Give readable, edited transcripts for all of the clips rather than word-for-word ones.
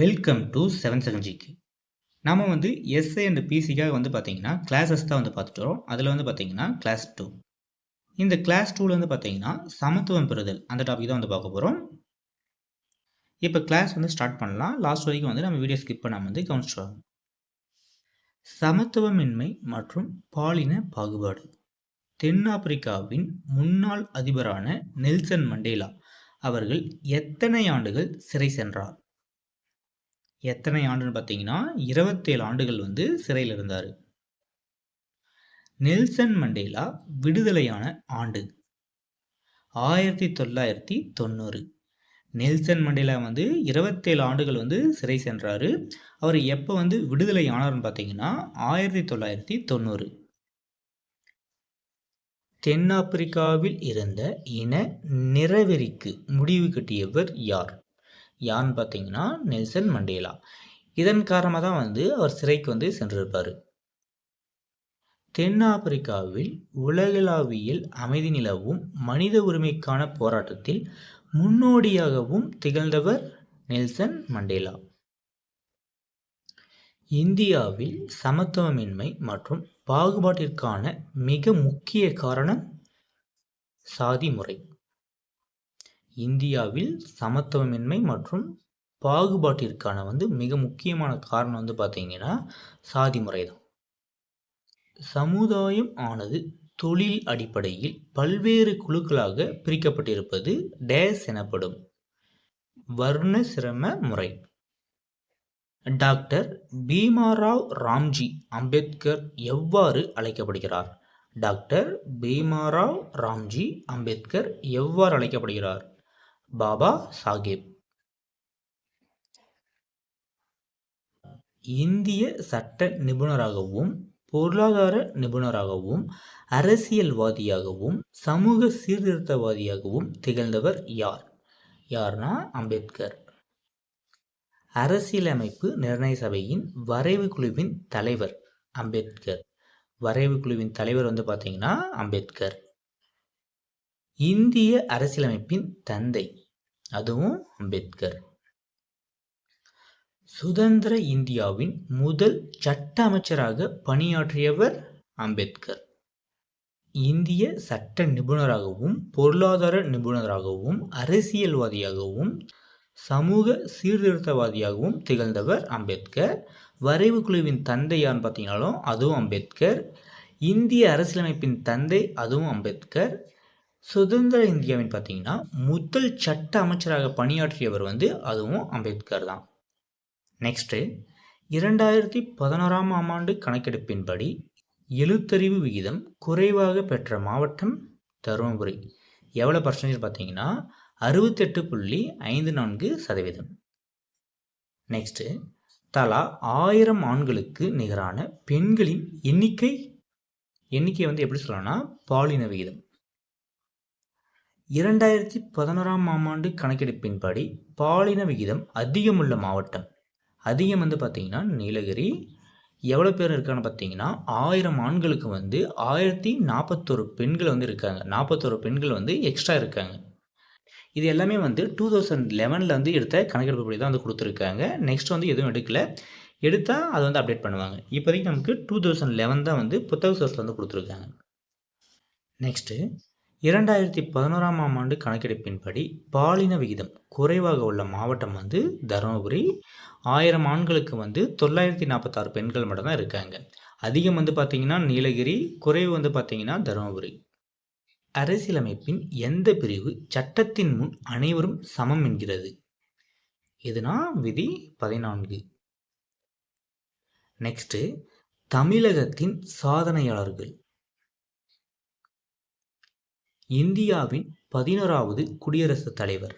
Welcome to 7 second GK. நாம S A and பிசிக்காக பார்த்தீங்கன்னா classes தான் பார்த்துட்டு வரோம். அதில் பார்த்தீங்கன்னா கிளாஸ் 2. இந்த கிளாஸ் 2ல பார்த்தீங்கன்னா சமத்துவம் பெறுதல் அந்த டாபிக் தான் பார்க்க போகிறோம். இப்போ கிளாஸ் ஸ்டார்ட் பண்ணலாம். லாஸ்ட் வரைக்கும் நம்ம வீடியோ ஸ்கிப் பண்ணாமல் கவனிச்சுட்டு வரோம். சமத்துவமின்மை மற்றும் பாலின பாகுபாடு. தென்னாப்பிரிக்காவின் முன்னாள் அதிபரான நெல்சன் மண்டேலா அவர்கள் எத்தனை ஆண்டுகள் சிறை சென்றார்? எத்தனை ஆண்டுன்னு பார்த்தீங்கன்னா 27 ஆண்டுகள் சிறையில் இருந்தார். நெல்சன் மண்டேலா விடுதலையான ஆண்டு 1990. நெல்சன் மண்டேலா 27 ஆண்டுகள் சிறை சென்றாரு. அவர் எப்போ விடுதலை ஆனார்னு பார்த்தீங்கன்னா 1990. தென்னாப்பிரிக்காவில் இருந்த இன நிறவெறிக்கு முடிவு கட்டியவர் யார்? யாருன்னு பார்த்தீங்கன்னா நெல்சன் மண்டேலா. இதன் காரணமாக தான் அவர் சிறைக்கு சென்றிருப்பார். தென்னாப்பிரிக்காவில் உலகளாவியல் அமைதி நிலவும் மனித உரிமைக்கான போராட்டத்தில் முன்னோடியாகவும் திகழ்ந்தவர் நெல்சன் மண்டேலா. இந்தியாவில் சமத்துவமின்மை மற்றும் பாகுபாட்டிற்கான மிக முக்கிய காரணம் சாதி முறை. இந்தியாவில் சமத்துவமின்மை மற்றும் பாகுபாட்டிற்கான மிக முக்கியமான காரணம் பார்த்தீங்கன்னா சாதி முறை தான். சமுதாயம் ஆனது தொழில் அடிப்படையில் பல்வேறு குழுக்களாக பிரிக்கப்பட்டிருப்பது டேஸ் எனப்படும் வர்ண சிரம முறை. டாக்டர் பீமாராவ் ராம்ஜி அம்பேத்கர் எவ்வாறு அழைக்கப்படுகிறார்? டாக்டர் பீமாராவ் ராம்ஜி அம்பேத்கர் எவ்வாறு அழைக்கப்படுகிறார்? பாபா சாஹேப். இந்திய சட்ட நிபுணராகவும் பொருளாதார நிபுணராகவும் அரசியல்வாதியாகவும் சமூக சீர்திருத்தவாதியாகவும் திகழ்ந்தவர் யார்? யார்னா அம்பேத்கர். அரசியலமைப்பு நிர்ணய சபையின் வரைவு குழுவின் தலைவர் அம்பேத்கர். வரைவு குழுவின் தலைவர் பார்த்தீங்கன்னா அம்பேத்கர். இந்திய அரசியலமைப்பின் தந்தை அதுவும் அம்பேத்கர். சுதந்திர இந்தியாவின் முதல் சட்ட அமைச்சராக பணியாற்றியவர் அம்பேத்கர். இந்திய சட்ட நிபுணராகவும் பொருளாதார நிபுணராகவும் அரசியல்வாதியாகவும் சமூக சீர்திருத்தவாதியாகவும் திகழ்ந்தவர் அம்பேத்கர். வரைவு குழுவின் தந்தை யாருன்னு பார்த்தீங்கன்னாலும் அதுவும் அம்பேத்கர். இந்திய அரசியலமைப்பின் தந்தை அதுவும் அம்பேத்கர். சுதந்திர இந்தியாவின் பார்த்தீங்கன்னா முதல் சட்ட அமைச்சராக பணியாற்றியவர் அதுவும் அம்பேத்கர் தான். நெக்ஸ்ட்டு 2011ஆம் ஆண்டு கணக்கெடுப்பின்படி எழுத்தறிவு விகிதம் குறைவாக பெற்ற மாவட்டம் தருமபுரி. எவ்வளோ பர்சன்டேஜ் பார்த்தீங்கன்னா 68.54%. நெக்ஸ்ட்டு தலா 1000 ஆண்களுக்கு நிகரான பெண்களின் எண்ணிக்கை எப்படி சொல்லலாம்னா பாலின விகிதம். 2011ஆம் ஆண்டு கணக்கெடுப்பின்படி பாலின விகிதம் அதிகமுள்ள மாவட்டம் அதிகம் பார்த்தீங்கன்னா நீலகிரி. எவ்வளோ பேர் இருக்கான்னு பார்த்தீங்கன்னா 1000 ஆண்களுக்கு 1041 பெண்கள் இருக்காங்க. 41 பெண்கள் எக்ஸ்ட்ரா இருக்காங்க. இது எல்லாமே 2011 எடுத்த கணக்கெடுப்பு தான் கொடுத்துருக்காங்க. நெக்ஸ்ட் எதுவும் எடுக்கல. எடுத்தால் அதை அப்டேட் பண்ணுவாங்க. இப்போதைக்கு நமக்கு 2011 தான் புத்தக சோர்ஸில் கொடுத்துருக்காங்க. நெக்ஸ்ட்டு 2011ஆம் ஆண்டு கணக்கெடுப்பின்படி பாலின விகிதம் குறைவாக உள்ள மாவட்டம் தருமபுரி. 1000 ஆண்களுக்கு 946 பெண்கள் மட்டும்தான் இருக்காங்க. அதிகம் பார்த்தீங்கன்னா நீலகிரி, குறைவு பார்த்தீங்கன்னா தருமபுரி. அரசியலமைப்பின் எந்த பிரிவு சட்டத்தின் முன் அனைவரும் சமம் என்கிறது? இதுனா விதி 14. நெக்ஸ்ட் தமிழகத்தின் சாதனையாளர்கள். இந்தியாவின் 11வது குடியரசுத் தலைவர்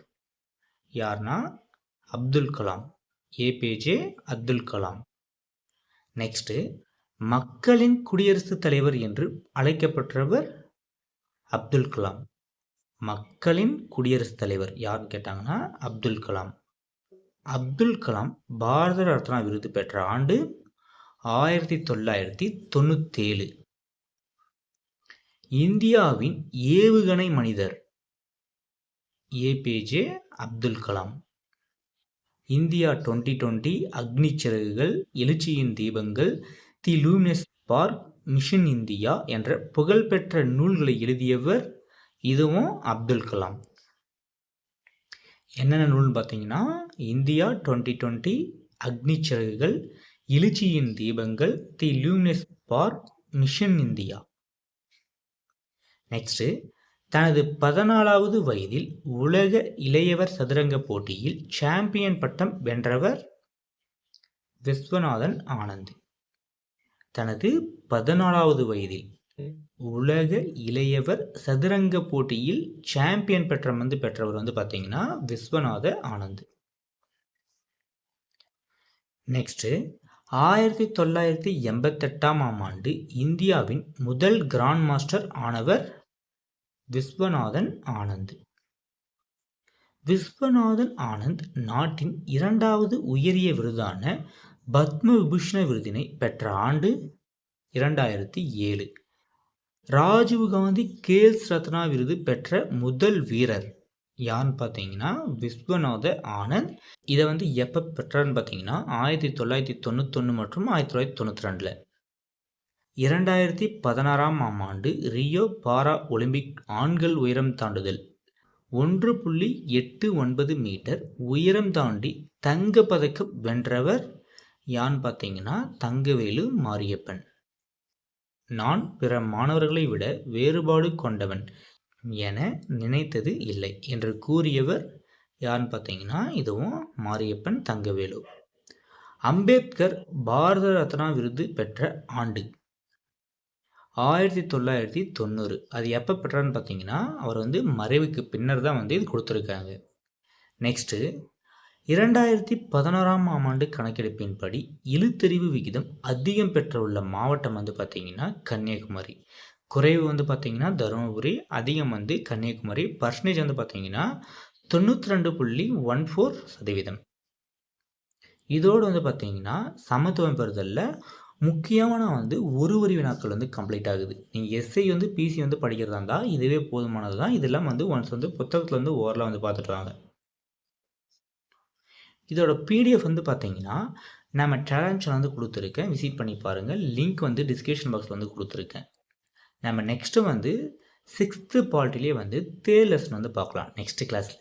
யார்னா அப்துல் கலாம். ஏபிஜே அப்துல் கலாம். நெக்ஸ்ட் மக்களின் குடியரசுத் தலைவர் என்று அழைக்கப்பட்டவர் அப்துல் கலாம். மக்களின் குடியரசுத் தலைவர் யாருன்னு கேட்டாங்கன்னா அப்துல் கலாம். அப்துல் கலாம் பாரத ரத்னா விருது பெற்ற ஆண்டு 1997. இந்தியாவின் ஏவுகணை மனிதர் ஏபிஜே அப்துல் கலாம். இந்தியா 2020, அக்னி சிறகுகள், எழுச்சியின் தீபங்கள், தி லூமினஸ் பார்க், மிஷன் இந்தியா என்ற புகழ்பெற்ற நூல்களை எழுதியவர் இதுவும் அப்துல் கலாம். என்னென்ன நூல்னு பார்த்தீங்கன்னா இந்தியா 2020, அக்னி சிறகுகள், எழுச்சியின் தீபங்கள், தி luminous park, mission India. Next, தனது 14வது வயதில் உலக இளையவர் சதுரங்க போட்டியில் சாம்பியன் பட்டம் வென்றவர் விஸ்வநாதன் ஆனந்த். தனது 14வது வயதில் உலக இளையவர் சதுரங்க போட்டியில் சாம்பியன் பட்டம் பெற்றவர் பார்த்தீங்கன்னா விஸ்வநாத ஆனந்த். நெக்ஸ்ட்டு, 1988ஆம் ஆண்டு இந்தியாவின் முதல் கிராண்ட் மாஸ்டர் ஆனவர் விஸ்வநாதன் ஆனந்த். விஸ்வநாதன் ஆனந்த் நாட்டின் 2வது உயரிய விருதான பத்ம விபூஷண விருதினை பெற்ற ஆண்டு 2007. ராஜீவ்காந்தி கேல்ஸ் ரத்னா விருது பெற்ற முதல் வீரர் யாருன்னு பார்த்தீங்கன்னா விஸ்வநாத ஆனந்த். இதை எப்போ பெற்றார்னு பார்த்தீங்கன்னா 1991 மற்றும் 1992. 2016ஆம் ஆண்டு ரியோ பாரா ஒலிம்பிக் ஆண்கள் உயரம் தாண்டுதல் 1.89 மீட்டர் உயரம் தாண்டி தங்கப்பதக்கம் வென்றவர் யான்னு பார்த்தீங்கன்னா தங்கவேலு மாரியப்பன். நான் பிற மாணவர்களை விட வேறுபாடு கொண்டவன் என நினைத்தது இல்லை என்று கூறியவர் யாருன்னு பார்த்தீங்கன்னா இதுவும் மாரியப்பன் தங்கவேலு. அம்பேத்கர் பாரத ரத்னா விருது பெற்ற ஆண்டு 1990. அது எப்போ பெற்றார்னு பார்த்தீங்கன்னா அவர் மறைவுக்கு பின்னர் தான் இது கொடுத்துருக்காங்க. நெக்ஸ்ட்டு, 2011ஆம் ஆண்டு கணக்கெடுப்பின்படி எழுத்தறிவு விகிதம் அதிகம் பெற்றுள்ள மாவட்டம் பார்த்தீங்கன்னா கன்னியாகுமரி. குறைவு பார்த்தீங்கன்னா தருமபுரி, அதிகம் கன்னியாகுமரி. பர்சன்டேஜ் பார்த்தீங்கன்னா 92.14%. இதோடு பார்த்தீங்கன்னா சமத்துவம் பெறுதலில் முக்கியமான ஒரு வரி வினாக்கள் கம்ப்ளீட் ஆகுது. நீங்கள் எஸ்ஐ பிசி படிக்கிறதா இருந்தால் இதுவே போதுமானது தான். இதெல்லாம் ஒன்ஸ் புத்தகத்தில் ஓரலாக பார்த்துட்டு வாங்க. இதோட பிடிஎஃப் பார்த்தீங்கன்னா நம்ம டெலகிராம் கொடுத்துருக்கேன், விசிட் பண்ணி பாருங்கள். லிங்க் டிஸ்கிரிப்ஷன் பாக்ஸில் கொடுத்துருக்கேன். நம்ம நெக்ஸ்ட்டு 6th பார்ட்டிலே தேர்ட் லெசன் பார்க்கலாம் நெக்ஸ்ட் கிளாஸில்.